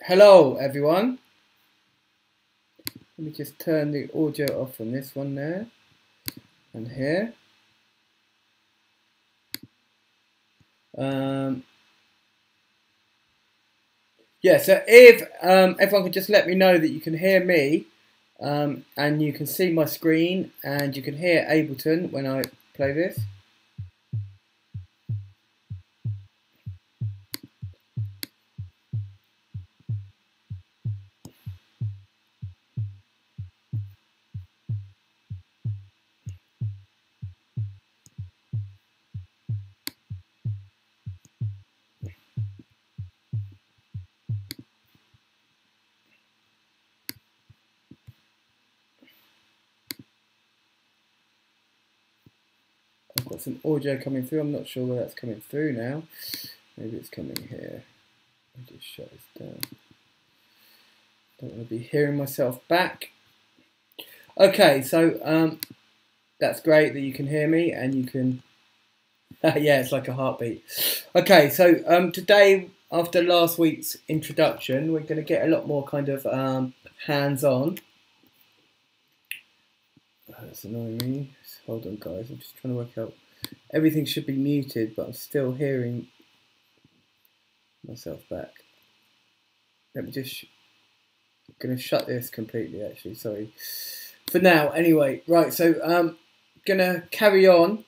Hello everyone. Let me just turn the audio off on this one there and here. Yeah, so if everyone could just let me know that you can hear me and you can see my screen and you can hear Ableton when I play this. I've got some audio coming through. I'm not sure where that's coming through now. Maybe it's coming here. Let me just shut this down. Don't want to be hearing myself back. Okay, so that's great that you can hear me and you can. Yeah, it's like a heartbeat. Okay, so today, after last week's introduction, we're going to get a lot more kind of hands-on. That's annoying me. Hold on, guys. I'm just trying to work out. Everything should be muted, but I'm still hearing myself back. Let me just. I'm going to shut this completely, actually. Sorry. For now, anyway. Right, so going to carry on.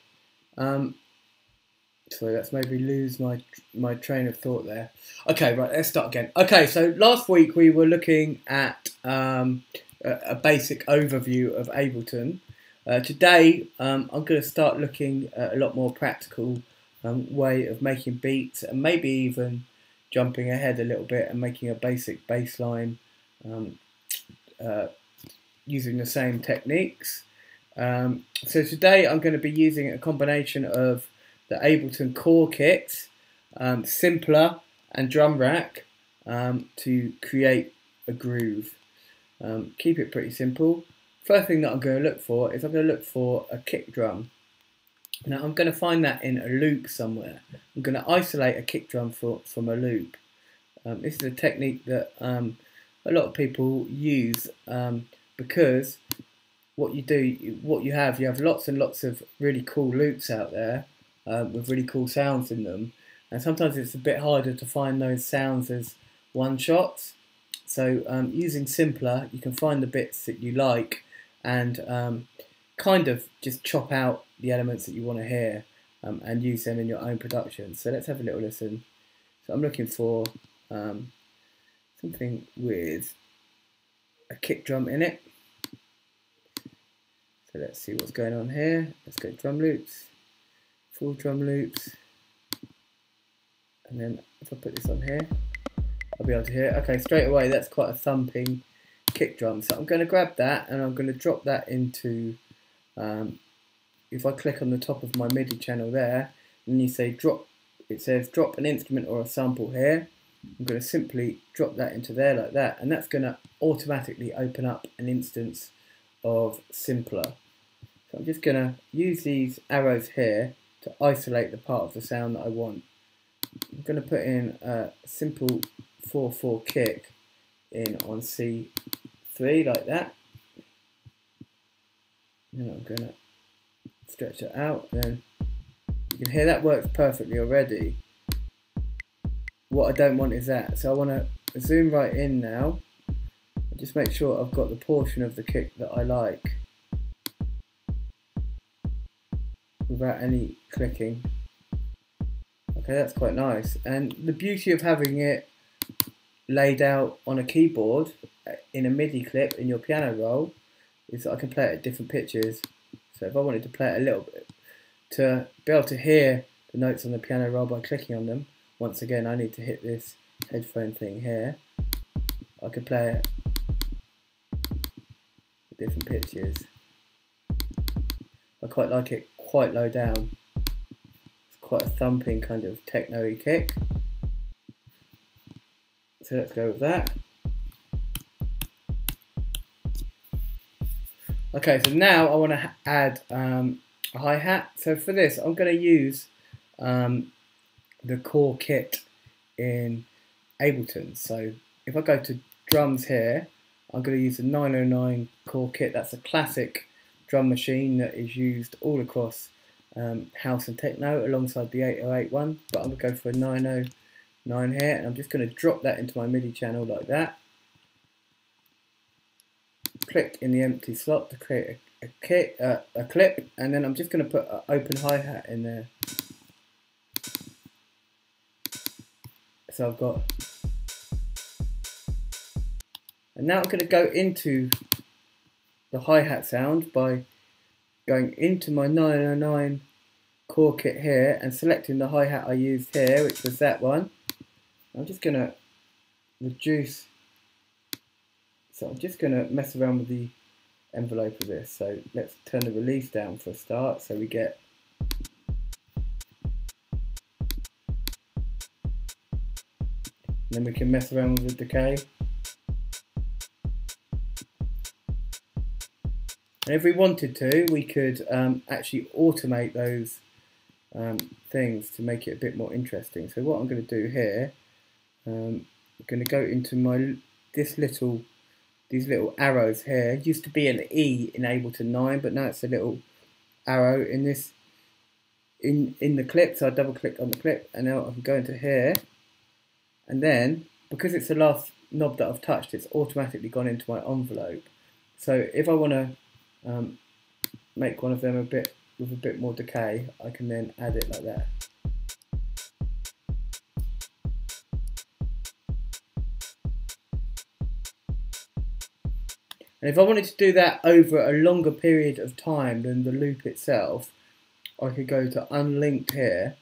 Sorry, that's made me lose my train of thought there. Okay, right, let's start again. Okay, so last week we were looking at a basic overview of Ableton. Today, I'm going to start looking at a lot more practical way of making beats and maybe even jumping ahead a little bit and making a basic bass line using the same techniques. So today I'm going to be using a combination of the Ableton Core Kit, Simpler and Drum Rack to create a groove. Keep it pretty simple. First thing that I'm going to look for is I'm going to look for a kick drum. Now I'm going to find that in a loop somewhere. I'm going to isolate a kick drum from a loop. This is a technique that a lot of people use because what you have lots and lots of really cool loops out there with really cool sounds in them, and sometimes it's a bit harder to find those sounds as one shots. So using Simpler, you can find the bits that you like and kind of just chop out the elements that you want to hear and use them in your own production. So let's have a little listen. So I'm looking for something with a kick drum in it. So let's see what's going on here. Let's go drum loops, full drum loops, and then if I put this on here, I'll be able to hear it. Okay, straight away that's quite a thumping kick drum. So I'm going to grab that and I'm going to drop that into, if I click on the top of my MIDI channel there, and you say drop, it says drop an instrument or a sample here. I'm going to simply drop that into there like that, and that's going to automatically open up an instance of Simpler. So I'm just going to use these arrows here to isolate the part of the sound that I want. I'm going to put in a simple 4/4 kick in on C3 like that. And I'm going to stretch it out. Then you can hear that works perfectly already. What I don't want is that. So I want to zoom right in now. Just make sure I've got the portion of the kick that I like without any clicking. Okay, that's quite nice. And the beauty of having it laid out on a keyboard in a MIDI clip in your piano roll is that I can play it at different pitches. So if I wanted to play it a little bit, to be able to hear the notes on the piano roll by clicking on them, once again I need to hit this headphone thing here. I could play it at different pitches. I quite like it quite low down. It's quite a thumping kind of techno-y kick. So let's go with that. Okay, so now I want to add a hi-hat. So for this, I'm going to use the core kit in Ableton. So if I go to drums here, I'm going to use the 909 core kit. That's a classic drum machine that is used all across house and techno alongside the 808 one, but I'm going to go for a 909 here, and I'm just going to drop that into my MIDI channel like that. Click in the empty slot to create a clip, and then I'm just going to put an open hi-hat in there. So I've got, and now I'm going to go into the hi-hat sound by going into my 909 core kit here and selecting the hi-hat I used here, which was that one. I'm just going to reduce, so I'm just going to mess around with the envelope of this. So let's turn the release down for a start, so we get, and then we can mess around with the decay. And if we wanted to, we could actually automate those things to make it a bit more interesting. So what I'm going to do here, I'm going to go into my these little arrows here. It used to be an E in Ableton 9, but now it's a little arrow in this in the clip. So I double click on the clip, and now I can go into here, and then because it's the last knob that I've touched, it's automatically gone into my envelope. So if I want to make one of them with a bit more decay, I can then add it like that. And if I wanted to do that over a longer period of time than the loop itself, I could go to unlinked here,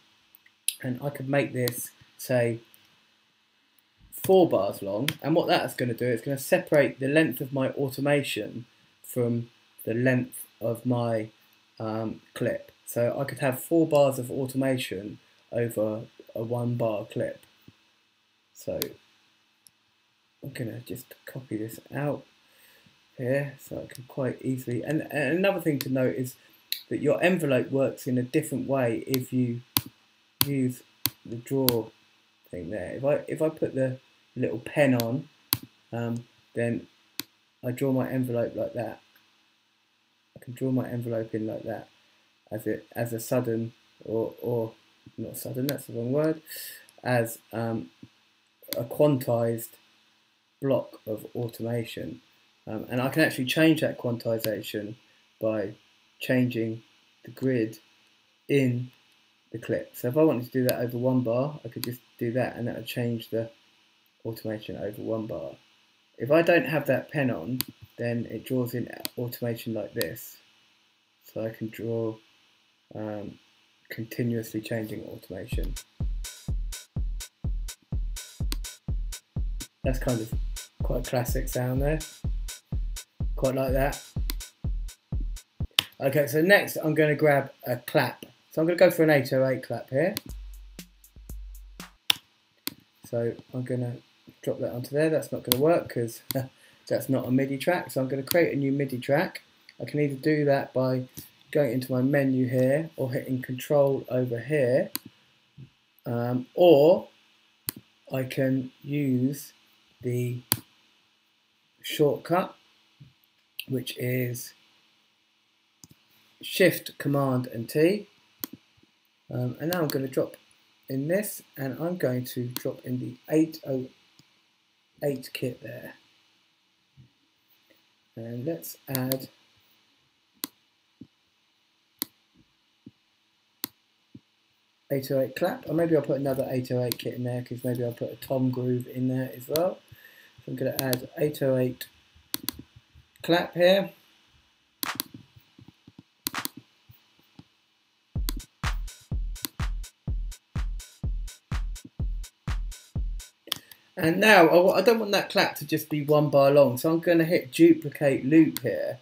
and I could make this, say, 4 bars long. And what that's going to do, it's going to separate the length of my automation from the length of my clip. So I could have 4 bars of automation over a 1 bar clip. So I'm going to just copy this out here so I can quite easily, and another thing to note is that your envelope works in a different way if you use the draw thing there. If I put the little pen on, then I draw my envelope like that. I can draw my envelope in like that as a sudden, or not sudden, that's the wrong word, as a quantized block of automation. And I can actually change that quantization by changing the grid in the clip. So if I wanted to do that over 1 bar, I could just do that, and that would change the automation over 1 bar. If I don't have that pen on, then it draws in automation like this. So I can draw continuously changing automation. That's kind of quite a classic sound there. Quite like that. Okay, so next I'm going to grab a clap. So I'm going to go for an 808 clap here. So I'm going to drop that onto there. That's not going to work because that's not a MIDI track. So I'm going to create a new MIDI track. I can either do that by going into my menu here or hitting Control over here, or I can use the shortcut, which is Shift, Command and T. And now I'm going to drop in this, and I'm going to drop in the 808 kit there. And let's add .808 clap, or maybe I'll put another 808 kit in there because maybe I'll put a tom groove in there as well. So I'm going to add 808 clap here. And now I don't want that clap to just be 1 bar long, so I'm going to hit duplicate loop here.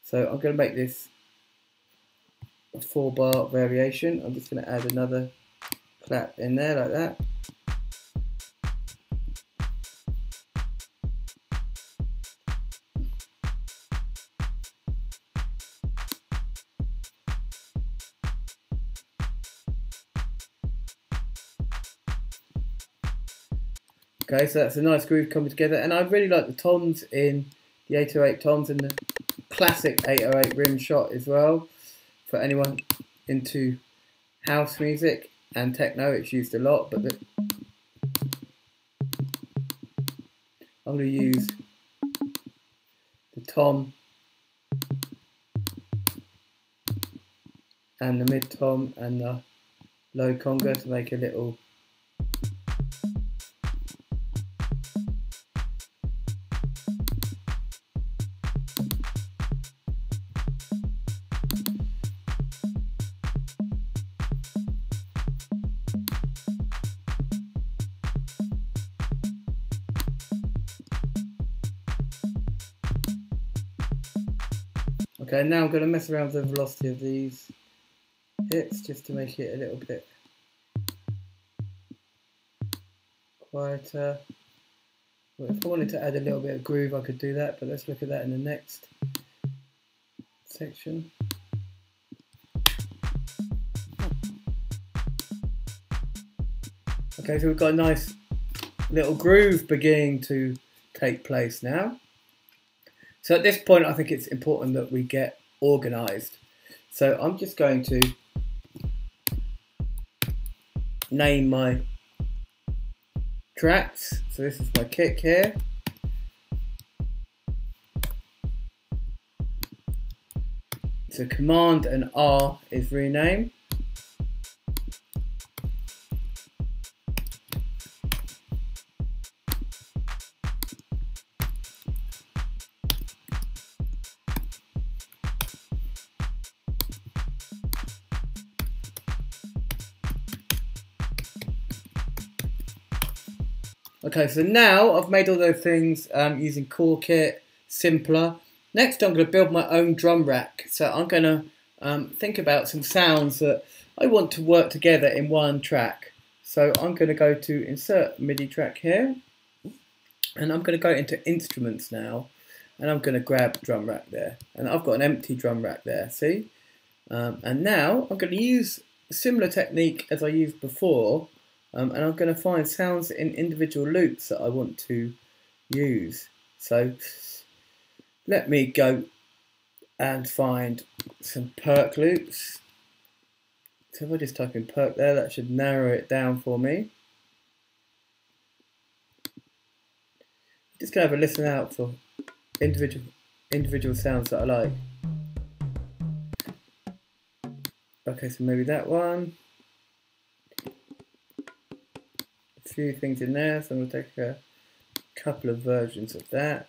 So I'm going to make this a 4 bar variation. I'm just going to add another clap in there like that. Okay, so that's a nice groove coming together, and I really like the toms in the 808 toms and the classic 808 rim shot as well. For anyone into house music and techno, it's used a lot, but I'm going to use the tom and the mid tom and the low conga to make a little Okay, now I'm going to mess around with the velocity of these hits just to make it a little bit quieter. Well, if I wanted to add a little bit of groove, I could do that, but let's look at that in the next section. Okay, so we've got a nice little groove beginning to take place now. So at this point, I think it's important that we get organised. So I'm just going to name my tracks. So this is my kick here. So Command and R is rename. Okay, so now I've made all those things using Core Kit, Simpler. Next I'm going to build my own drum rack. So I'm going to think about some sounds that I want to work together in one track. So I'm going to go to Insert MIDI track here. And I'm going to go into Instruments now. And I'm going to grab drum rack there. And I've got an empty drum rack there, see? And now I'm going to use a similar technique as I used before. And I'm going to find sounds in individual loops that I want to use. So let me go and find some perk loops. So if I just type in perk there, that should narrow it down for me. Just going to have a listen out for individual sounds that I like. Okay, so maybe that one. Few things in there, so I'm going to take a couple of versions of that.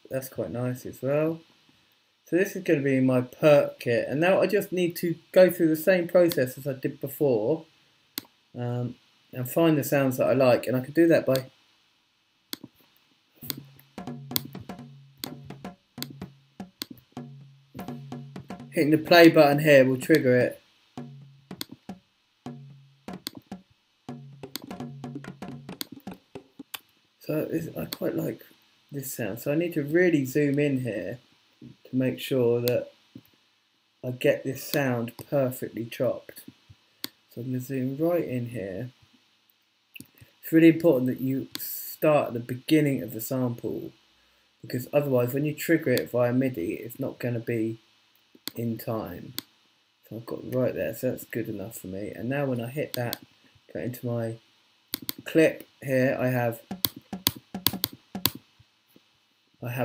That's quite nice as well. So this is going to be my perk kit, and now I just need to go through the same process as I did before and find the sounds that I like, and I can do that by hitting the play button here. Will trigger it. So I quite like this sound. So I need to really zoom in here to make sure that I get this sound perfectly chopped. So I'm going to zoom right in here. It's really important that you start at the beginning of the sample, because otherwise when you trigger it via MIDI, it's not going to be in time. So I've got right there, so that's good enough for me. And now when I hit that, go into my clip here, I have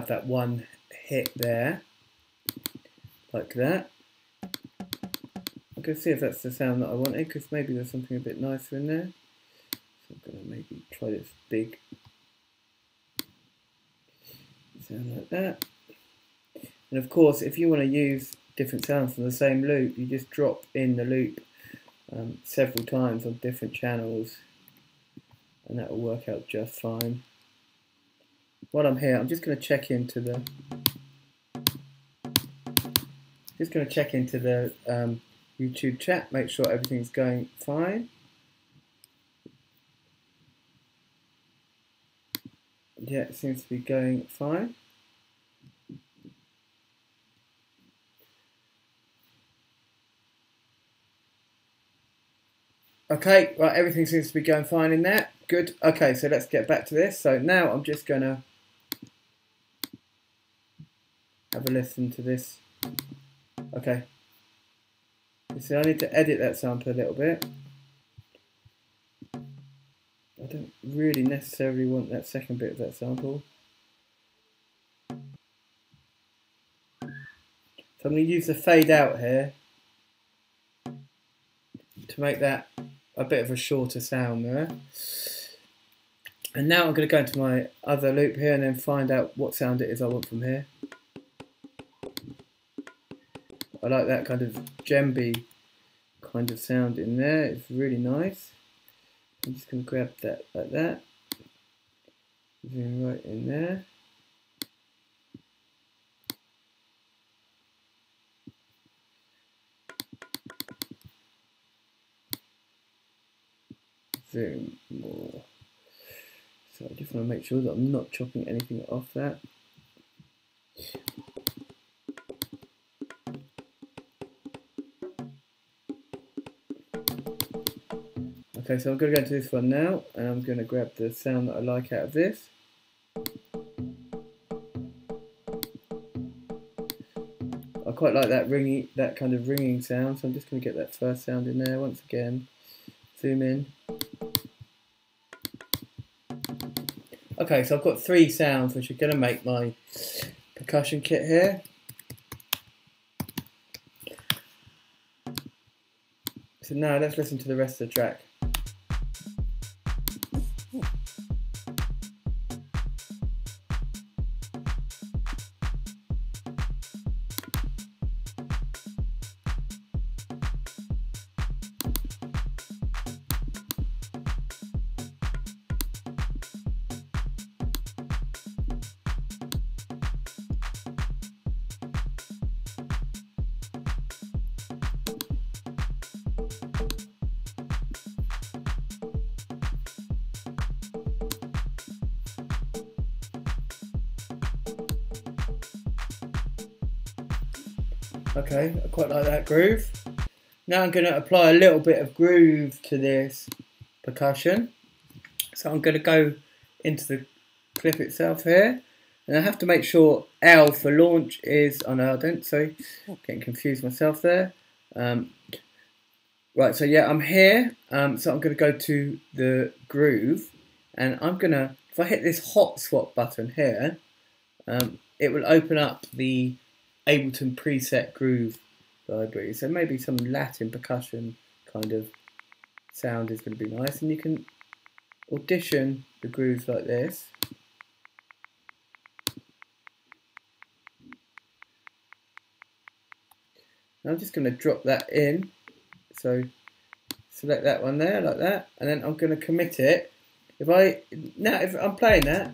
that one hit there, like that. I'm going to see if that's the sound that I wanted, because maybe there's something a bit nicer in there. So I'm going to maybe try this big sound like that. And of course, if you want to use different sounds from the same loop, you just drop in the loop several times on different channels, and that will work out just fine. While I'm here, I'm just going to check into the YouTube chat, make sure everything's going fine. Yeah, it seems to be going fine. Okay, right, everything seems to be going fine in there. Good. Okay, so let's get back to this. So now I'm just going to have a listen to this. Okay. So I need to edit that sample a little bit. I don't really necessarily want that second bit of that sample. So I'm going to use the fade out here to make that a bit of a shorter sound there. And now I'm going to go into my other loop here and then find out what sound it is I want from here. I like that kind of djembe kind of sound in there. It's really nice. I'm just going to grab that like that. Zoom right in there. Zoom more. So I just want to make sure that I'm not chopping anything off that. Okay, so I'm going to go into this one now, and I'm going to grab the sound that I like out of this. I quite like that ringy, that kind of ringing sound, so I'm just going to get that first sound in there once again. Zoom in. Okay, so I've got 3 sounds which are going to make my percussion kit here. So now let's listen to the rest of the track. Okay, I quite like that groove. Now I'm going to apply a little bit of groove to this percussion. So I'm going to go into the clip itself here. And I have to make sure L for launch is, oh no I don't, sorry, getting confused myself there. Right, so yeah, I'm here. So I'm going to go to the groove. And I'm going to, if I hit this hot swap button here, it will open up the Ableton preset groove library. So maybe some Latin percussion kind of sound is going to be nice, and you can audition the grooves like this. And I'm just going to drop that in. So select that one there like that, and then I'm going to commit it. If I'm playing that,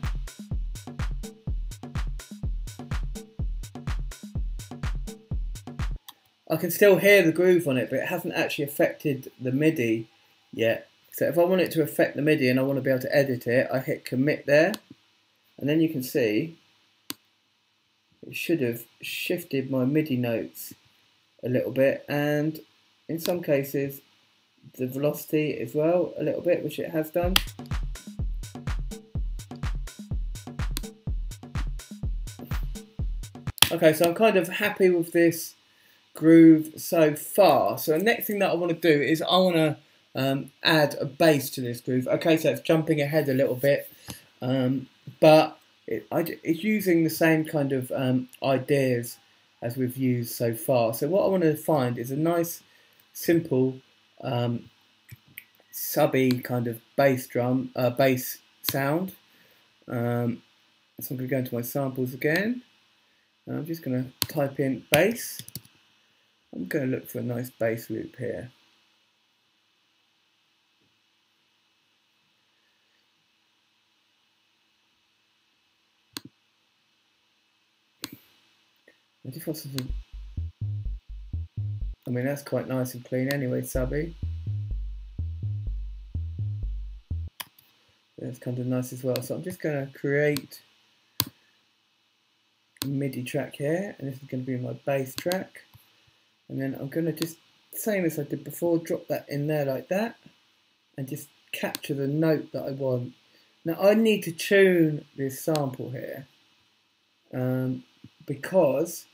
I can still hear the groove on it, but it hasn't actually affected the MIDI yet. So if I want it to affect the MIDI and I want to be able to edit it, I hit commit there, and then you can see it should have shifted my MIDI notes a little bit, and in some cases the velocity as well a little bit, which it has done. Okay, so I'm kind of happy with this groove so far. So the next thing that I want to do is I want to add a bass to this groove. Okay, so it's jumping ahead a little bit, but it's using the same kind of ideas as we've used so far. So what I want to find is a nice, simple, subby kind of bass drum, bass sound. So I'm going to go into my samples again. And I'm just going to type in bass. I'm going to look for a nice bass loop here. I just want something. I mean, that's quite nice and clean anyway, subby. That's kind of nice as well. So I'm just going to create a MIDI track here, and this is going to be my bass track. And then I'm going to just, same as I did before, drop that in there like that. and just capture the note that I want. Now I need to tune this sample here because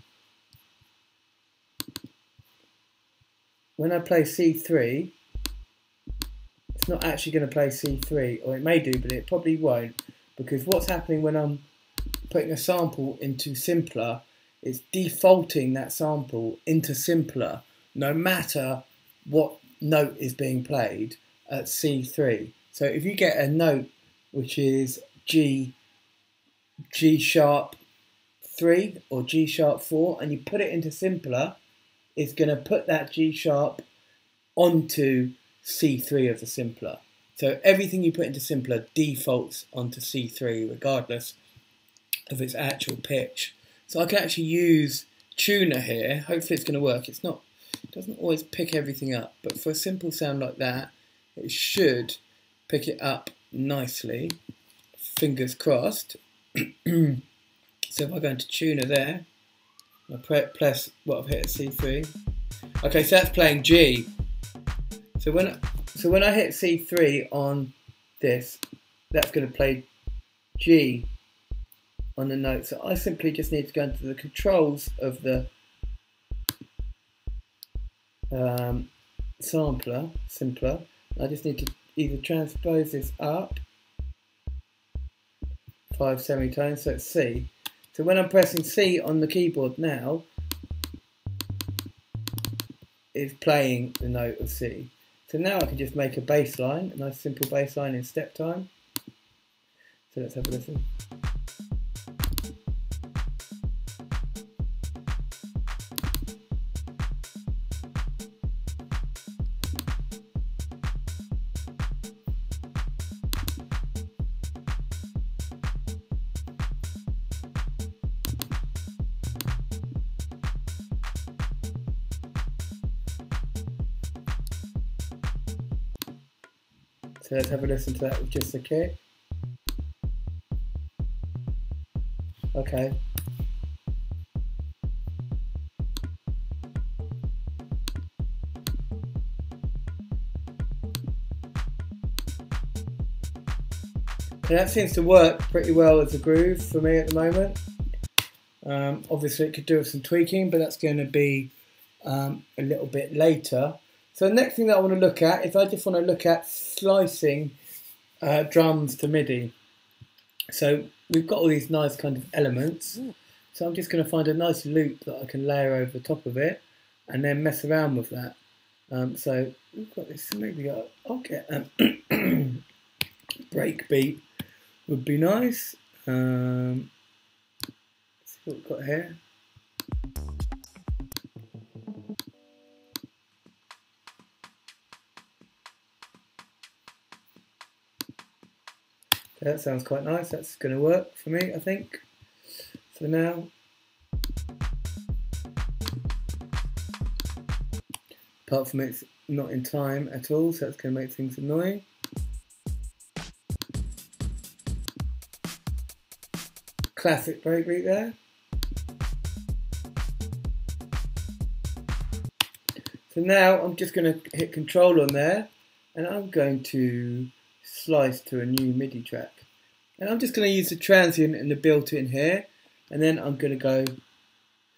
when I play C3, it's not actually going to play C3, or it may do, but it probably won't, because what's happening when I'm putting a sample into simpler, it's defaulting that sample into simpler, no matter what note is being played at C3. So if you get a note which is G sharp 3 or G sharp 4, and you put it into simpler, it's going to put that G sharp onto C3 of the simpler. So everything you put into simpler defaults onto C3 regardless of its actual pitch. So I can actually use tuner here. Hopefully it's going to work. It doesn't always pick everything up, but for a simple sound like that, it should pick it up nicely. Fingers crossed. So if I go into tuner there, I press what I've hit at C3. Okay, so that's playing G. So when I hit C3 on this, that's going to play G on the note. So I simply just need to go into the controls of the simpler. I just need to either transpose this up 5 semitones, so it's C. So when I'm pressing C on the keyboard now, it's playing the note of C. So now I can just make a bass line, a nice simple bass line in step time. So let's have a listen. So let's have a listen to that with just the kick. Okay. And that seems to work pretty well as a groove for me at the moment. Obviously it could do with some tweaking, but that's going to be a little bit later. So the next thing that I want to look at is I just want to look at slicing drums to MIDI. So we've got all these nice kind of elements. So I'm just going to find a nice loop that I can layer over the top of it and then mess around with that. So we've got this, so maybe I'll get a break beat would be nice. Let's see what we've got here. That sounds quite nice. That's going to work for me, I think. So now, apart from it's not in time at all, so that's going to make things annoying. Classic breakbeat there. So now I'm just going to hit Control on there, and I'm going to slice to a new MIDI track. And I'm just going to use the transient and the built-in here, and then I'm going to go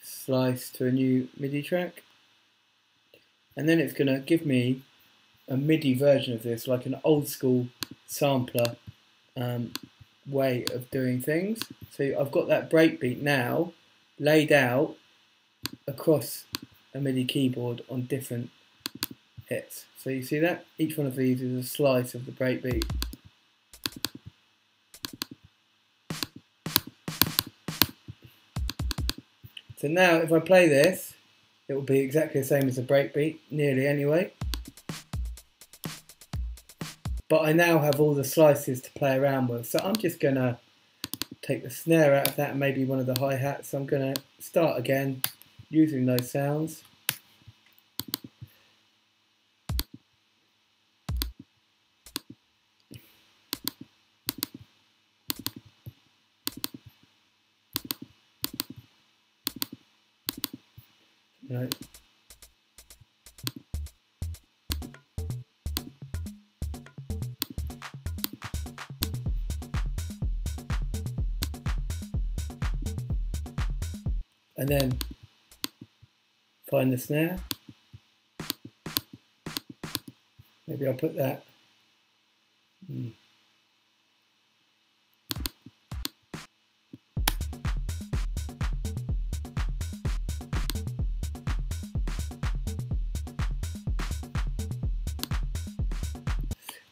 slice to a new MIDI track. And then it's going to give me a MIDI version of this, like an old school sampler way of doing things. So I've got that breakbeat now laid out across a MIDI keyboard on different hits. So you see that? Each one of these is a slice of the breakbeat. So now if I play this, it will be exactly the same as the breakbeat, nearly anyway. But I now have all the slices to play around with. So I'm just going to take the snare out of that and maybe one of the hi-hats. So I'm going to start again using those sounds. Right. and then find the snare. Maybe I'll put that.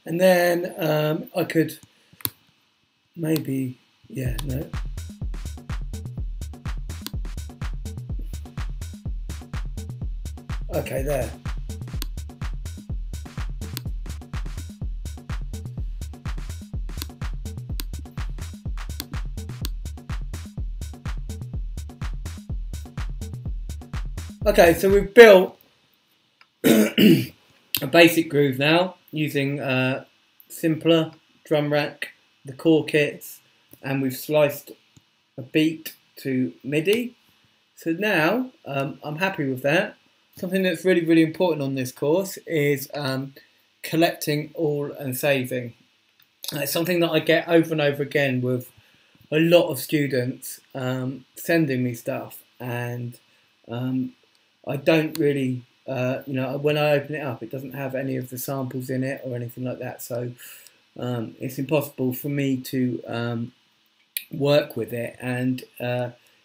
And then I could maybe, yeah, no. Okay, there. Okay, so we've built a basic groove now using simpler drum rack, the core kits, and we've sliced a beat to MIDI. So now I'm happy with that. Something that's really, really important on this course is collecting all and saving. It's something that I get over and over again with a lot of students sending me stuff, and I don't really, you know, when I open it up, it doesn't have any of the samples in it or anything like that. So it's impossible for me to work with it, and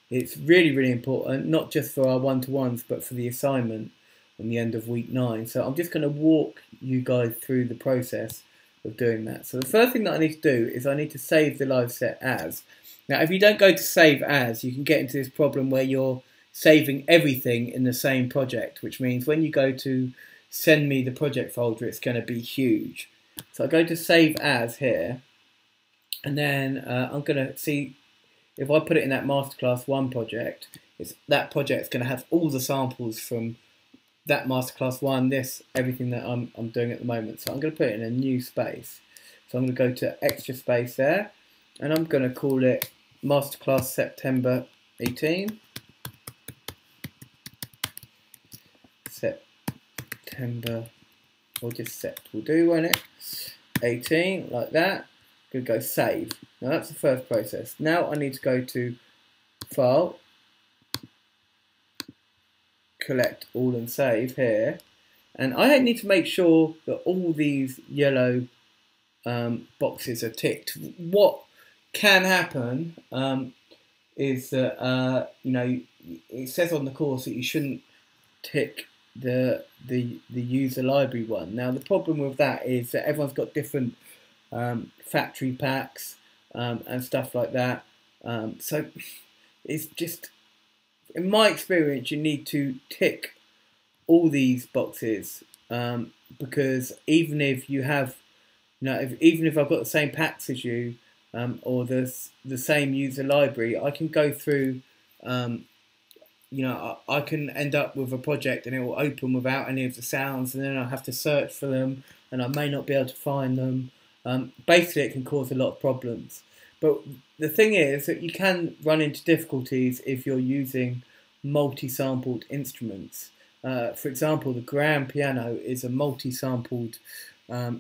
it's really, really important, not just for our one-to-ones, but for the assignment on the end of week 9. So I'm just going to walk you guys through the process of doing that. So the first thing that I need to do is I need to save the live set as. Now, if you don't go to save as, you can get into this problem where you're saving everything in the same project, which means when you go to send me the project folder, it's going to be huge. So I go to save as here, and then I'm going to see if I put it in that Masterclass 1 project, that project's going to have all the samples from that Masterclass 1, this, everything that I'm doing at the moment. So I'm going to put it in a new space. So I'm going to go to extra space there, and I'm going to call it Masterclass September 18. September, or just Sept will do, won't it? 18, like that. Going to go save. Now that's the first process. Now I need to go to File, Collect All and Save here, and I need to make sure that all these yellow boxes are ticked. What can happen is that you know, it says on the course that you shouldn't tick the user library one. Now the problem with that is that everyone's got different factory packs and stuff like that. So it's just, in my experience, you need to tick all these boxes because even if you have, you know, even if I've got the same packs as you or the same user library, I can go through. You know, I can end up with a project and it will open without any of the sounds, and then I'll have to search for them, and I may not be able to find them. Basically, it can cause a lot of problems. But the thing is that you can run into difficulties if you're using multi-sampled instruments. For example, the grand piano is a multi-sampled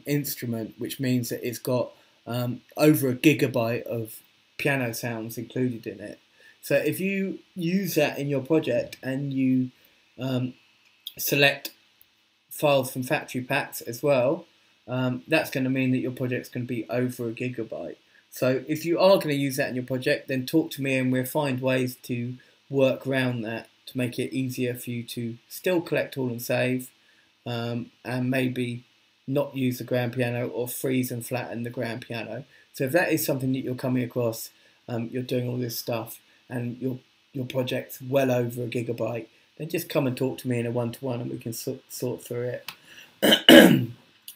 instrument, which means that it's got over a gigabyte of piano sounds included in it. So if you use that in your project and you select files from factory packs as well, that's going to mean that your project's going to be over a gigabyte. So if you are going to use that in your project, then talk to me and we'll find ways to work around that to make it easier for you to still collect all and save, and maybe not use the grand piano or freeze and flatten the grand piano. So if that is something that you're coming across, you're doing all this stuff, and your project's well over a gigabyte, then just come and talk to me in a one-to-one and we can sort through it.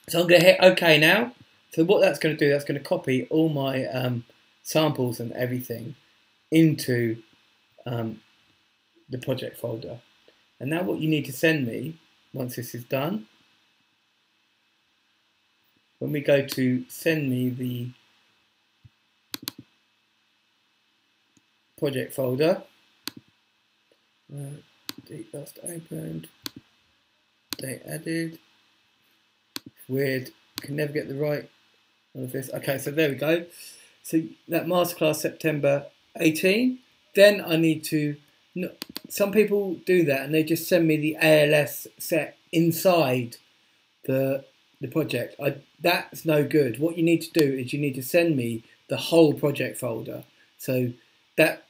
So I'm going to hit OK now. So what that's going to do, that's going to copy all my samples and everything into the project folder. And now what you need to send me, once this is done, when we go to send me the project folder, date last opened, date added, weird, can never get the right one of this. Okay, so there we go. So that Masterclass September 18, then I need to No, some people do that and they just send me the ALS set inside the project. That's no good. What you need to do is you need to send me the whole project folder. So that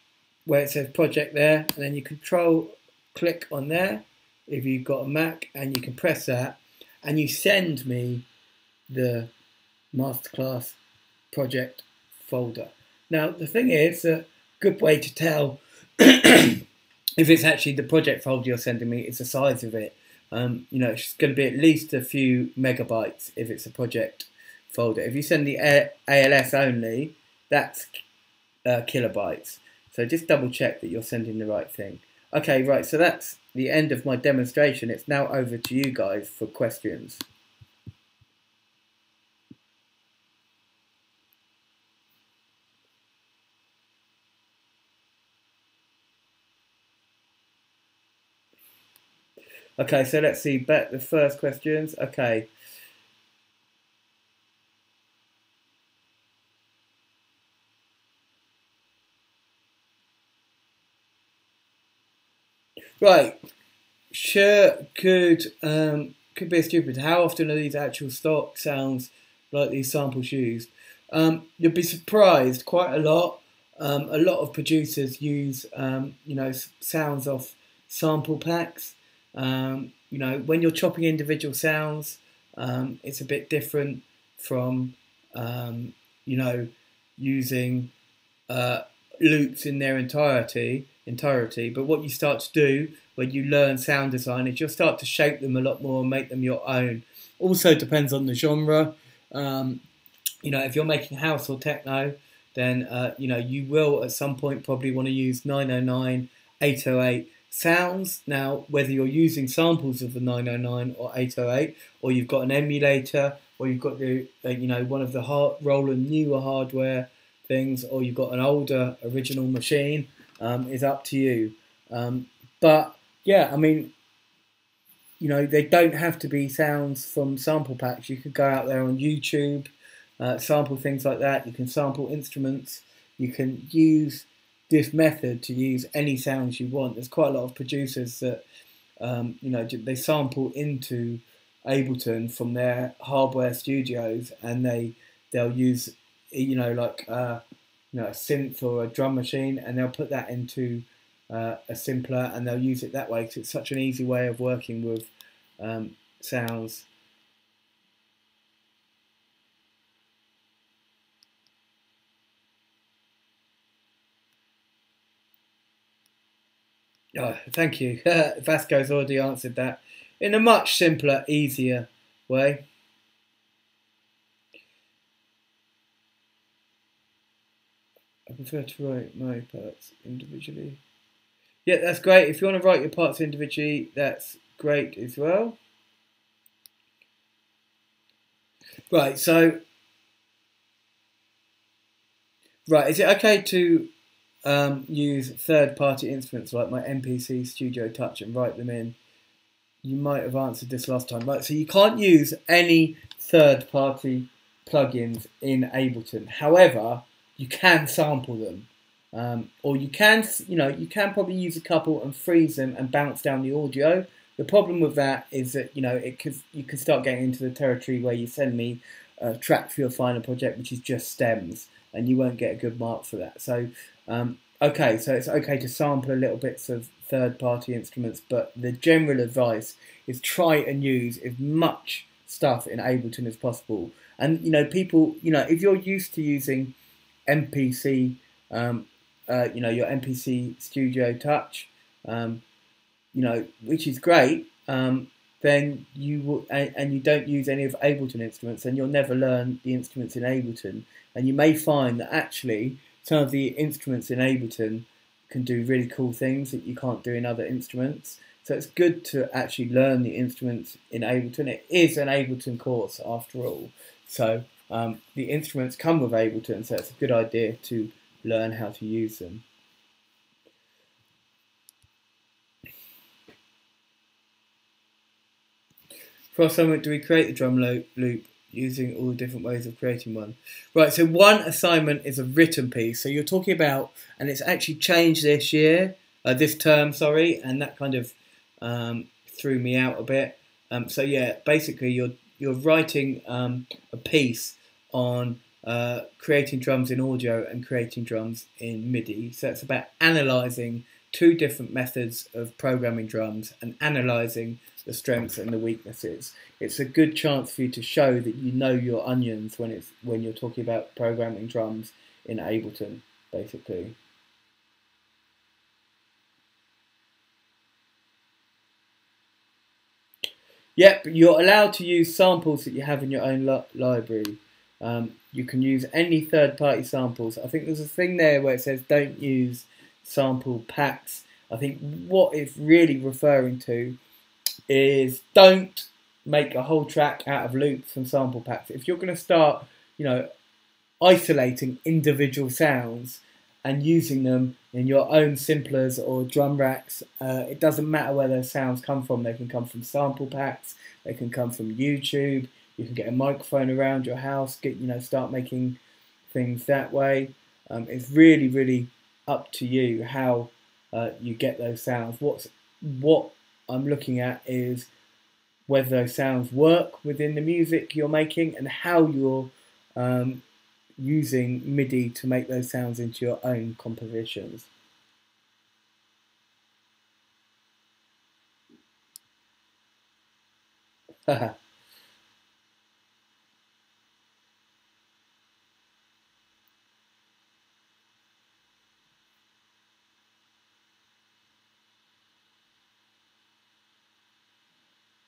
where it says project there, and then you control click on there if you've got a Mac, and you can press that, and you send me the Masterclass project folder. Now the thing is, a good way to tell if it's actually the project folder you're sending me is the size of it. It's going to be at least a few megabytes if it's a project folder. If you send the ALS only, that's kilobytes. So just double check that you're sending the right thing. Okay, right, so that's the end of my demonstration. It's now over to you guys for questions. Okay, so let's see, back the first questions. Okay. Right. Sure, could be stupid. How often are these actual stock sounds like these samples used? You'll be surprised, quite a lot. A lot of producers use, sounds off sample packs. When you're chopping individual sounds, it's a bit different from, using loops in their entirety. But what you start to do when you learn sound design is you'll start to shape them a lot more and make them your own. Also depends on the genre. If you're making house or techno, then you will at some point probably want to use 909, 808 sounds. Now, whether you're using samples of the 909 or 808, or you've got an emulator, or you've got the one of the Roland newer hardware things, or you've got an older original machine, is up to you. But yeah, I mean, they don't have to be sounds from sample packs. You could go out there on YouTube, sample things like that. You can sample instruments. You can use this method to use any sounds you want. There's quite a lot of producers that, they sample into Ableton from their hardware studios, and they'll use, a synth or a drum machine, and they'll put that into a simpler, and they'll use it that way because it's such an easy way of working with sounds. Oh, thank you. Vasco's already answered that in a much simpler, easier way. I prefer to write my parts individually. Yeah, that's great. If you want to write your parts individually, that's great as well. Right, so... Right, is it okay to use third-party instruments like my MPC Studio Touch and write them in? You might have answered this last time. Right, so you can't use any third-party plugins in Ableton. However, you can sample them. Or you can probably use a couple and freeze them and bounce down the audio. The problem with that is that, you can start getting into the territory where you send me a track for your final project, which is just stems, and you won't get a good mark for that. So, okay, so it's okay to sample a little bits of third-party instruments, but the general advice is try and use as much stuff in Ableton as possible. And, people, if you're used to using MPC, your MPC Studio Touch, which is great, then you will, and you don't use any of Ableton instruments, then you'll never learn the instruments in Ableton. And you may find that actually some of the instruments in Ableton can do really cool things that you can't do in other instruments. So it's good to actually learn the instruments in Ableton. It is an Ableton course after all. So the instruments come with Ableton, so it's a good idea to learn how to use them. For us, do we create the drum loop using all the different ways of creating one? Right, so one assignment is a written piece. So you're talking about, and it's actually changed this year, this term, sorry, and that kind of threw me out a bit. So yeah, basically you're writing a piece on creating drums in audio and creating drums in MIDI. So it's about analysing two different methods of programming drums and analysing the strengths and the weaknesses. It's a good chance for you to show that you know your onions when you're talking about programming drums in Ableton, basically. Yep, you're allowed to use samples that you have in your own library. You can use any third-party samples. I think there's a thing there where it says don't use sample packs. I think what it's really referring to is don't make a whole track out of loops and sample packs. If you're going to start, isolating individual sounds and using them in your own simplers or drum racks, it doesn't matter where those sounds come from. They can come from sample packs, they can come from YouTube. You can get a microphone around your house, start making things that way. It's really, really up to you how you get those sounds. What I'm looking at is whether those sounds work within the music you're making and how you're using MIDI to make those sounds into your own compositions.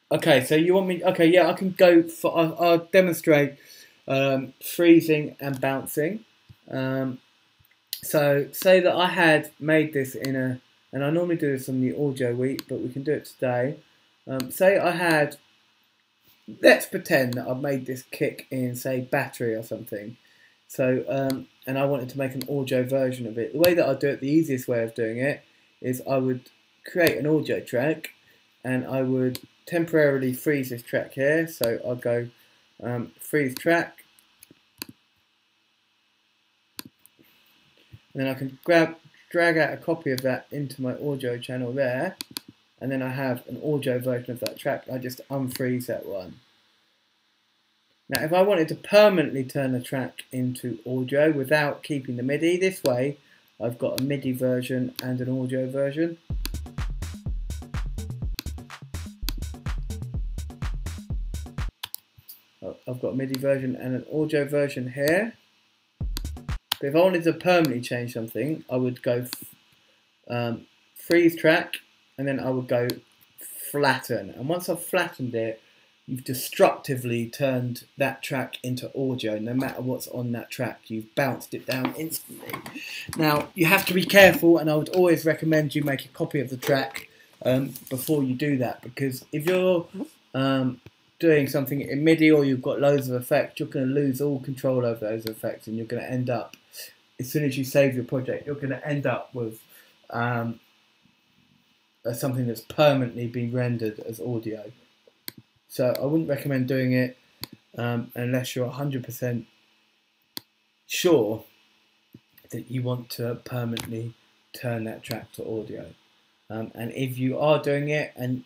Okay, so you want me? Okay, yeah, I can go for. I'll demonstrate freezing and bouncing. So say that I had made this and I normally do this on the audio week, but we can do it today. Say I had, let's pretend that I've made this kick in, say, battery or something. So, and I wanted to make an audio version of it. The way that I do it, the easiest way of doing it, is I would create an audio track, and I would temporarily freeze this track here. So I'll go freeze track, and then I can drag out a copy of that into my audio channel there, and then I have an audio version of that track. I just unfreeze that one. Now if I wanted to permanently turn the track into audio without keeping the MIDI, this way I've got a MIDI version and an audio version. I've got a MIDI version and an audio version here. But if I wanted to permanently change something, I would go freeze track, and then I would go flatten. And once I've flattened it, you've destructively turned that track into audio. No matter what's on that track, you've bounced it down instantly. Now, you have to be careful, and I would always recommend you make a copy of the track before you do that, because if you're doing something in MIDI or you've got loads of effects, you're going to lose all control over those effects, and you're going to end up, as soon as you save your project, you're going to end up with something that's permanently been rendered as audio. So I wouldn't recommend doing it unless you're 100% sure that you want to permanently turn that track to audio. And if you are doing it, and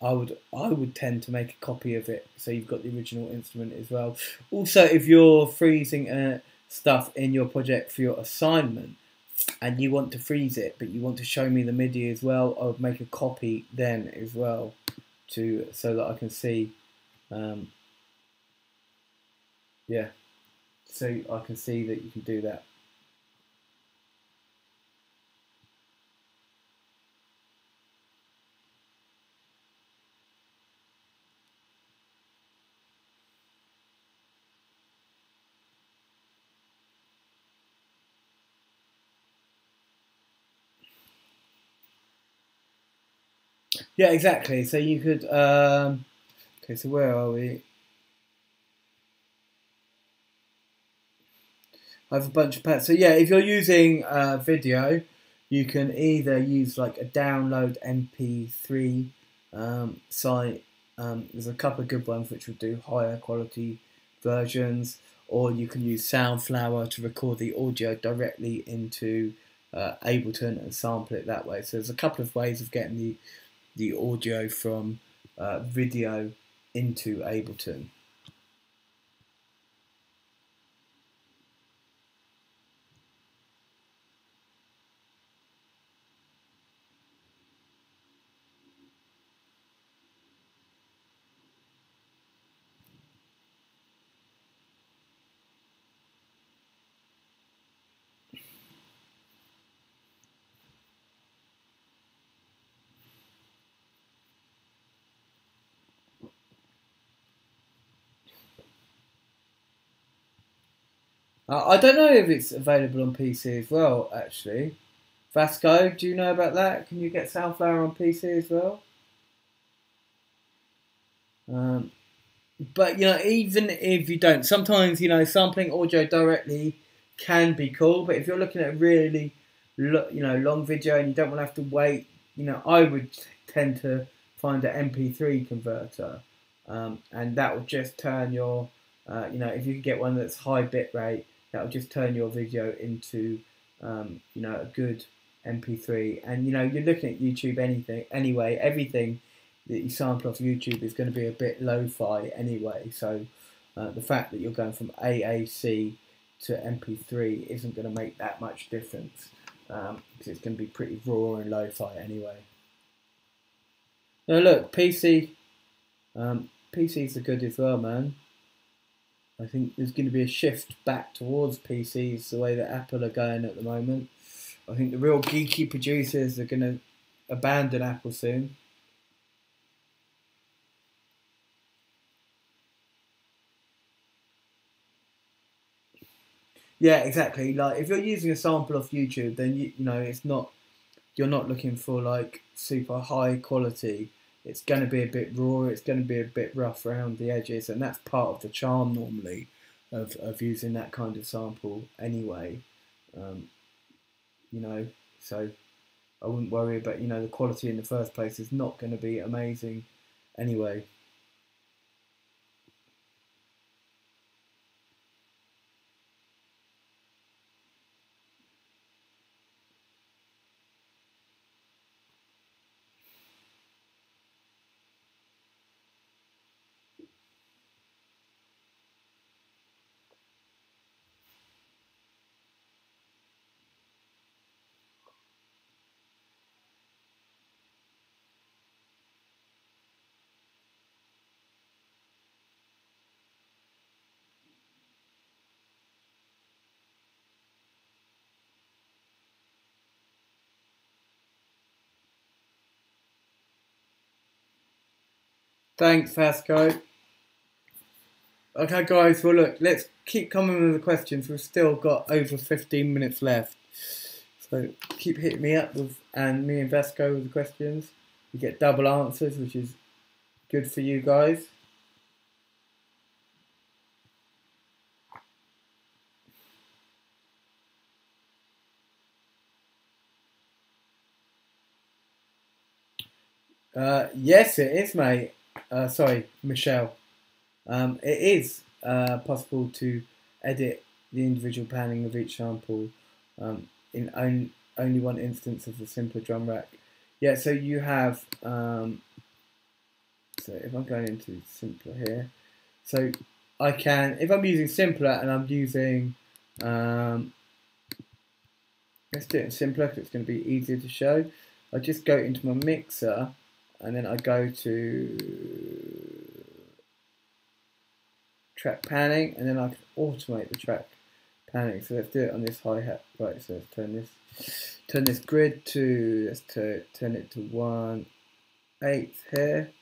I would tend to make a copy of it so you've got the original instrument as well. Also, if you're freezing stuff in your project for your assignment and you want to freeze it but you want to show me the MIDI as well, I would make a copy then as well so that I can see so I can see that you can do that. Yeah, exactly. So you could okay, so where are we? I have a bunch of pads. So yeah, if you're using video, you can either use like a download MP3 site. There's a couple of good ones which will do higher quality versions, or you can use Soundflower to record the audio directly into Ableton and sample it that way. So there's a couple of ways of getting the audio from video into Ableton. I don't know if it's available on PC as well, actually. Vasco, do you know about that? Can you get Soundflower on PC as well? But even if you don't, sometimes sampling audio directly can be cool. But if you're looking at a really long video and you don't want to have to wait, I would tend to find an MP3 converter, and that will just turn your if you can get one that's high bit rate, that will just turn your video into a good MP3. And you're looking at YouTube anyway, everything that you sample off YouTube is going to be a bit lo-fi anyway. So the fact that you're going from AAC to MP3 isn't going to make that much difference, because it's going to be pretty raw and lo-fi anyway. Now look, PCs are good as well, man. I think there's going to be a shift back towards PCs the way that Apple are going at the moment. I think the real geeky producers are going to abandon Apple soon. Yeah, exactly. Like if you're using a sample off YouTube, then you're not looking for like super high quality. It's going to be a bit raw. It's going to be a bit rough around the edges, and that's part of the charm normally of using that kind of sample anyway. Um, so I wouldn't worry about the quality in the first place is not going to be amazing anyway. Thanks, Vasco. Okay, guys. Well, look, let's keep coming with the questions. We've still got over 15 minutes left, so keep hitting me up and me and Vasco with the questions. We get double answers, which is good for you guys. Yes, it is, mate. Sorry, Michelle. It is possible to edit the individual panning of each sample in only one instance of the simpler drum rack. Yeah, so you have, so if I'm going into simpler here, so I can, if I'm using simpler and I'm using, let's do it in simpler because it's going to be easier to show. I just go into my mixer and then I go to track panning, and then I can automate the track panning. So let's do it on this hi-hat. Right, so let's turn this grid to, let's turn it to 1/8 here,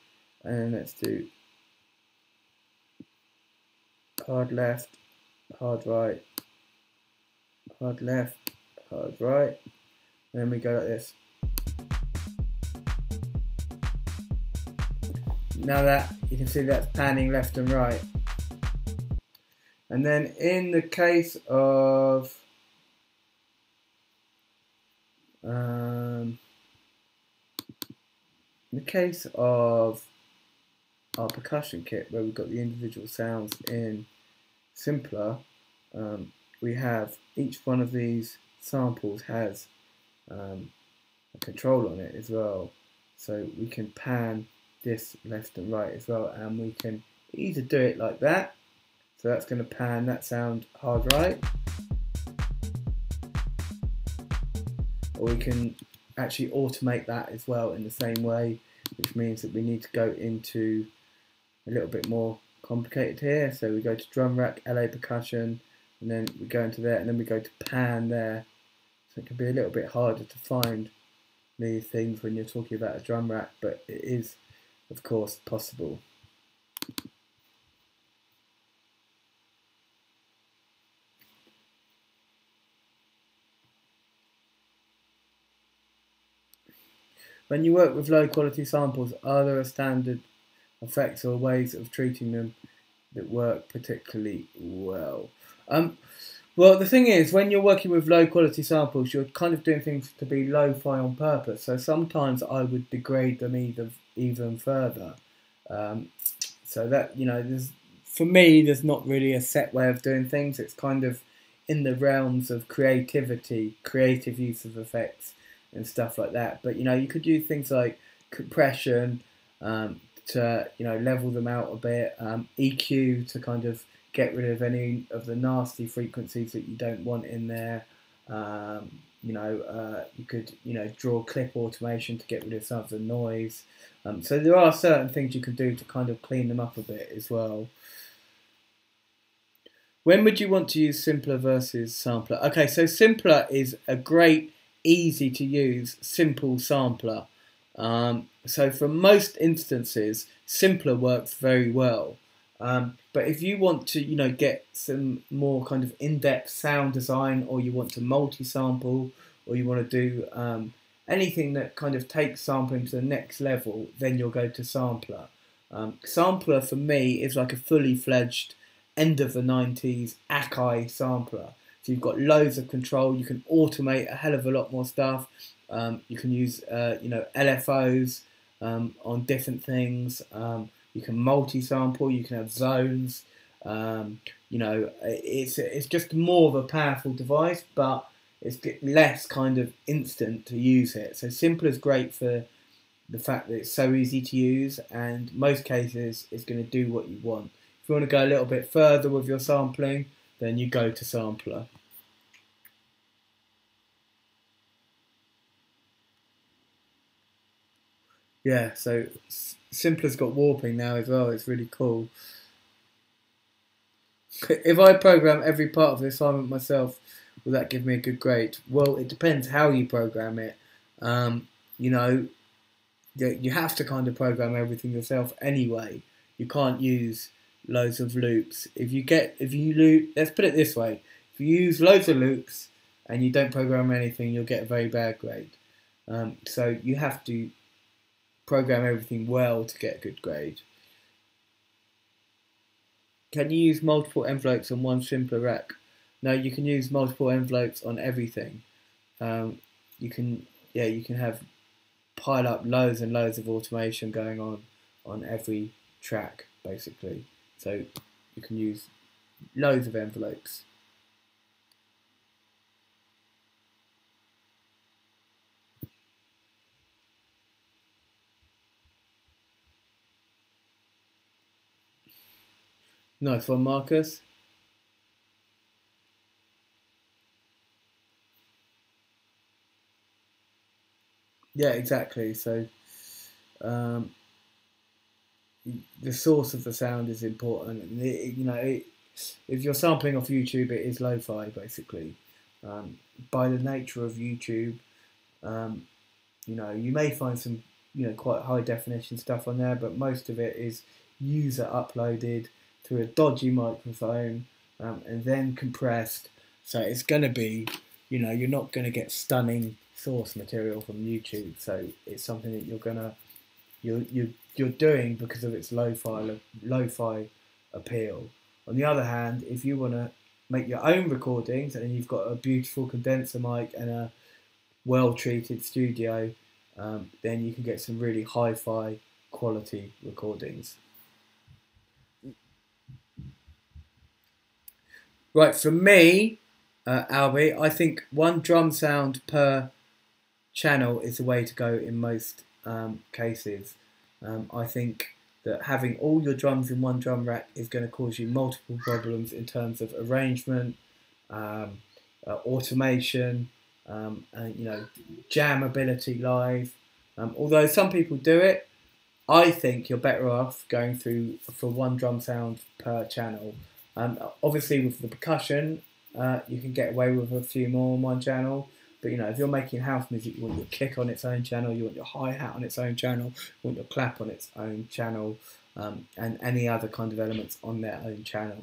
and then let's do hard left, hard right, hard left, hard right, and then we go like this. Now that you can see that's panning left and right. And then in the case of our percussion kit, where we've got the individual sounds in simpler, we have each one of these samples has a control on it as well. So we can pan this left and right as well, and we can either do it like that. So that's going to pan that sound hard right, or we can actually automate that as well in the same way, which means that we need to go into a little bit more complicated here. So we go to drum rack, LA percussion, and then we go into there, and then we go to pan there. So it can be a little bit harder to find these things when you're talking about a drum rack, but it is, of course, possible. When you work with low quality samples, are there standard effects or ways of treating them that work particularly well? Well, the thing is, when you're working with low quality samples, you're kind of doing things to be lo-fi on purpose. So sometimes I would degrade them even further. So that, you know, for me, there's not really a set way of doing things. It's kind of in the realms of creativity, creative use of effects and stuff like that. But, you know, you could use things like compression to, you know, level them out a bit, EQ to kind of get rid of any of the nasty frequencies that you don't want in there. You could, you know, draw clip automation to get rid of some of the noise. So there are certain things you can do to kind of clean them up a bit as well. When would you want to use simpler versus sampler? Okay, so simpler is a great, easy to use, simple sampler. So for most instances, simpler works very well. But if you want to, you know, get some more kind of in-depth sound design, or you want to multi-sample, or you want to do anything that kind of takes sampling to the next level, then you'll go to sampler. Sampler for me is like a fully fledged end of the 90s Akai sampler. So you've got loads of control. You can automate a hell of a lot more stuff. You can use LFOs on different things. You can multi-sample. You can have zones. It's just more of a powerful device, but it's less kind of instant to use it. So Simpler is great for the fact that it's so easy to use, and most cases it's going to do what you want. If you want to go a little bit further with your sampling, then you go to sampler. Yeah, so Simpler's got warping now as well. It's really cool. If I program every part of the assignment myself, will that give me a good grade? Well, it depends how you program it. You have to kind of program everything yourself anyway. You can't use loads of loops. Let's put it this way: if you use loads of loops and you don't program anything, you'll get a very bad grade. So you have to program everything well to get a good grade. Can you use multiple envelopes on one simpler rack? No, you can use multiple envelopes on everything. You can have pile up loads and loads of automation going on every track, basically. So you can use loads of envelopes. Nice one, Marcus. Yeah, exactly. So the source of the sound is important. If you're sampling off YouTube, it is lo-fi, basically. By the nature of YouTube, you may find some, quite high definition stuff on there, but most of it is user uploaded through a dodgy microphone and then compressed. So it's going to be, you're not going to get stunning source material from YouTube. So it's something that you're doing because of its lo-fi appeal. On the other hand, if you want to make your own recordings and you've got a beautiful condenser mic and a well-treated studio, then you can get some really hi-fi quality recordings. Right, for me, Albie, I think one drum sound per channel is the way to go in most cases. I think that having all your drums in one drum rack is going to cause you multiple problems in terms of arrangement, automation, and jammability live. Although some people do it, I think you're better off going through for one drum sound per channel. Obviously, with the percussion, you can get away with a few more on one channel. But if you're making house music, you want your kick on its own channel, you want your hi-hat on its own channel, you want your clap on its own channel, and any other kind of elements on their own channel.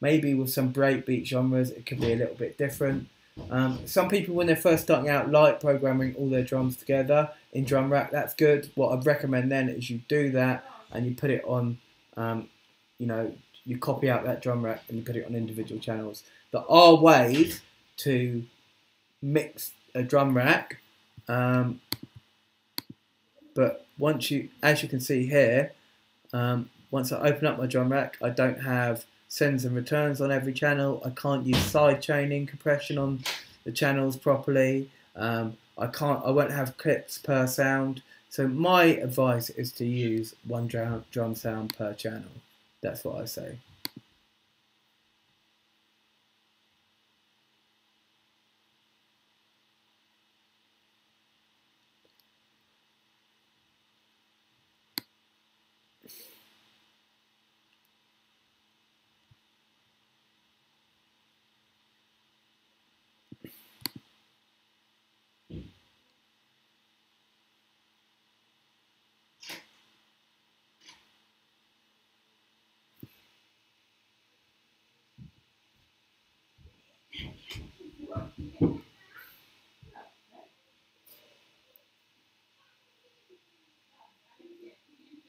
Maybe with some breakbeat genres, it could be a little bit different. Some people, when they're first starting out, like programming all their drums together in drum rack. That's good. What I'd recommend then is you do that and you put it on, you copy out that drum rack and you put it on individual channels. There are ways to mix a drum rack, but as you can see here, once I open up my drum rack, I don't have sends and returns on every channel. I can't use side chaining compression on the channels properly. I won't have clips per sound. So my advice is to use one drum sound per channel. That's what I say.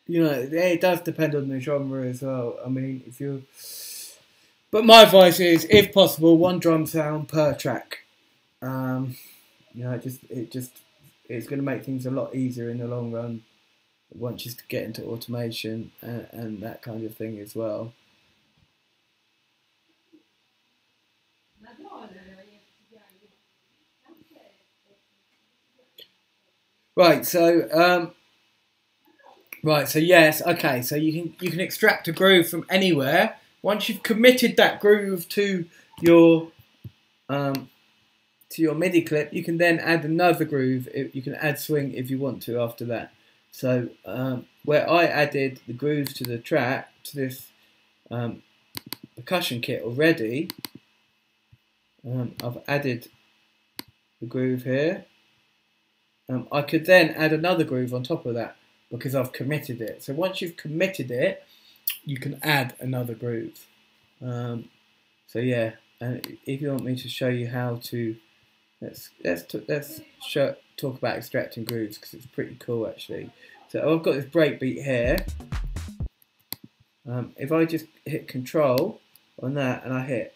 It does depend on the genre as well. I mean, but my advice is, if possible, one drum sound per track. It's going to make things a lot easier in the long run once you get into automation and that kind of thing as well. Right, so yes, okay, so you can extract a groove from anywhere. Once you've committed that groove to your MIDI clip, you can then add another groove. You can add swing if you want to after that. So where I added the grooves to the track, to this percussion kit already, I've added the groove here. I could then add another groove on top of that because I've committed it. So once you've committed it, you can add another groove. So yeah, and if you want me to show you how to, let's talk about extracting grooves, because it's pretty cool actually. So I've got this breakbeat here. If I just hit Control on that and I hit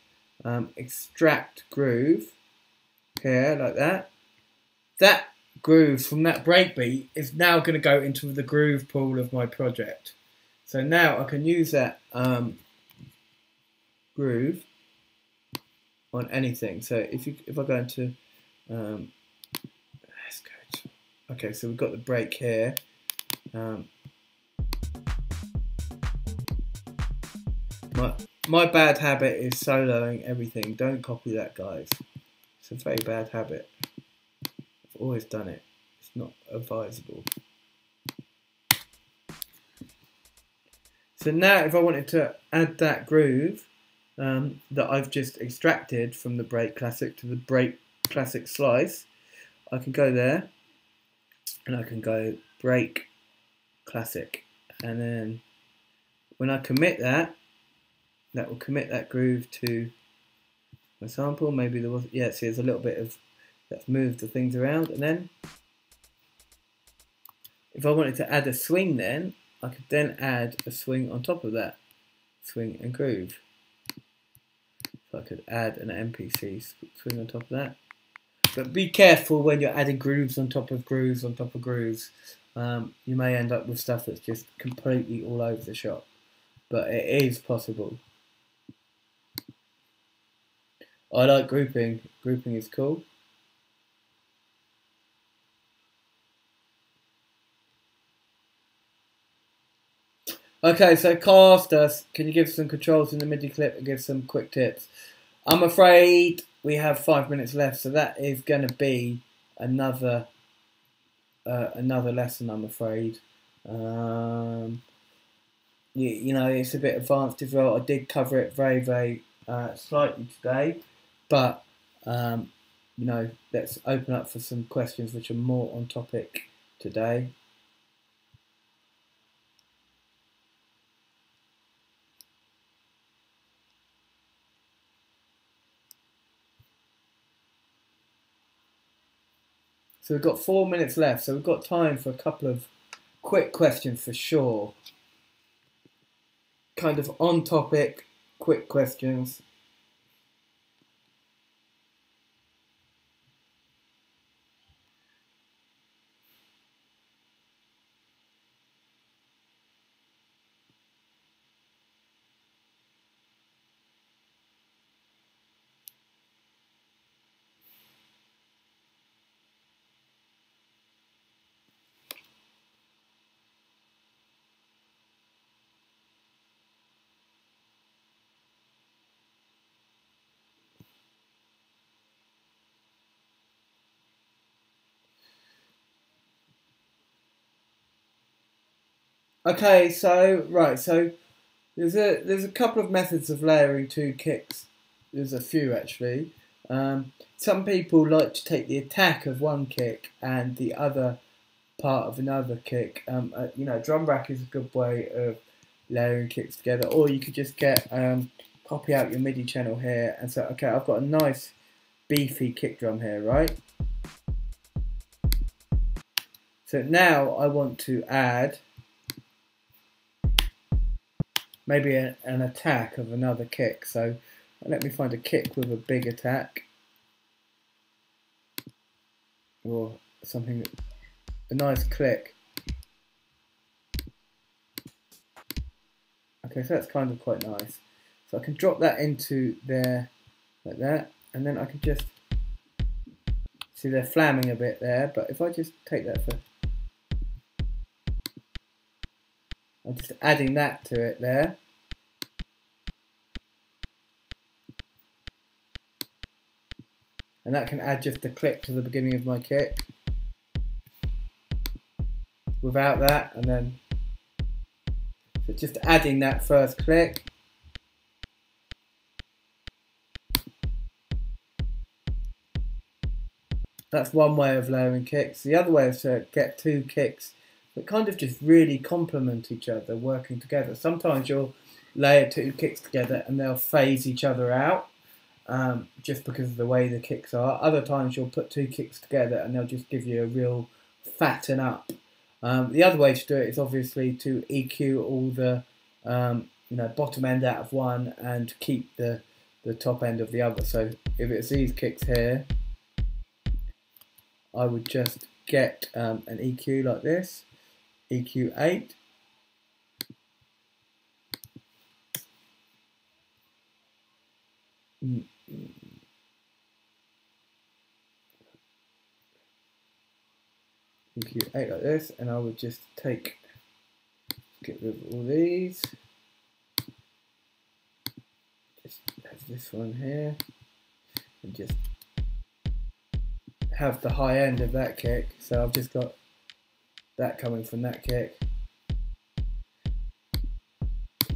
extract groove here like that, that groove from that breakbeat is now going to go into the groove pool of my project. So now I can use that groove on anything. So if I go into let's go to, okay, so we've got the break here. My bad habit is soloing everything. Don't copy that, guys. It's a very bad habit. I've always done it. It's not advisable. So now if I wanted to add that groove that I've just extracted from the break classic to the break classic slice, I can go there and I can go break classic, and then when I commit that, that will commit that groove to my sample. Maybe there was, yeah, see there's a little bit of, let's move the things around, and then if I wanted to add a swing, then I could then add a swing on top of that, swing and groove. So I could add an MPC swing on top of that. But be careful when you're adding grooves on top of grooves on top of grooves. You may end up with stuff that's just completely all over the shop. But it is possible. I like grouping. Grouping is cool. Okay, so Carl asked us, can you give some controls in the MIDI clip and give some quick tips? I'm afraid we have 5 minutes left, so that is going to be another another lesson, I'm afraid. You know, it's a bit advanced as well. I did cover it very slightly today, but you know, let's open up for some questions which are more on topic today. So we've got 4 minutes left, so we've got time for a couple of quick questions for sure. Kind of on topic, quick questions. Okay, so right, so there's a couple of methods of layering two kicks. There's a few actually. Some people like to take the attack of one kick and the other part of another kick. You know, drum rack is a good way of layering kicks together, or you could just get copy out your MIDI channel here and say, okay, I've got a nice beefy kick drum here, right? So now I want to add maybe an attack of another kick. So let me find a kick with a big attack or something, a nice click. Okay, so that's kind of quite nice. So I can drop that into there like that, and then I can just see they're flamming a bit there, but if I just take that for, I'm just adding that to it there. And that can add just a click to the beginning of my kick. Without that, and then so just adding that first click. That's one way of layering kicks. The other way is to get two kicks that kind of just really complement each other, working together. Sometimes you'll layer two kicks together and they'll phase each other out just because of the way the kicks are. Other times you'll put two kicks together and they'll just give you a real fatten up. The other way to do it is obviously to EQ all the you know, bottom end out of one and keep the top end of the other. So if it's these kicks here, I would just get an EQ like this, EQ 8. EQ 8 like this, and I would just get rid of all these. Just have this one here, and just have the high end of that kick. So I've just got that coming from that kick,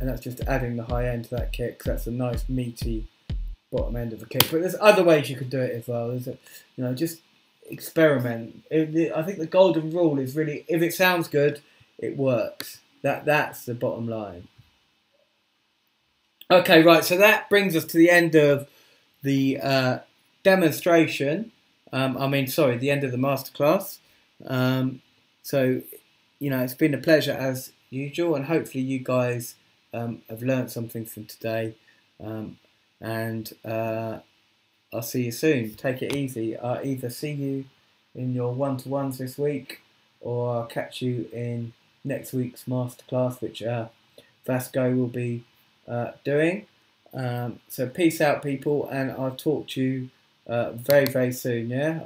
and that's just adding the high end to that kick. So that's a nice meaty bottom end of the kick. But there's other ways you could do it as well. There's a, you know, just experiment. I think the golden rule is really, if it sounds good, it works. That's the bottom line. Okay, right. So that brings us to the end of the demonstration. The end of the masterclass. So, you know, it's been a pleasure as usual, and hopefully you guys have learned something from today. And I'll see you soon. Take it easy. I'll either see you in your one-to-ones this week, or I'll catch you in next week's masterclass, which Vasco will be doing. So peace out, people, and I'll talk to you very soon. Yeah.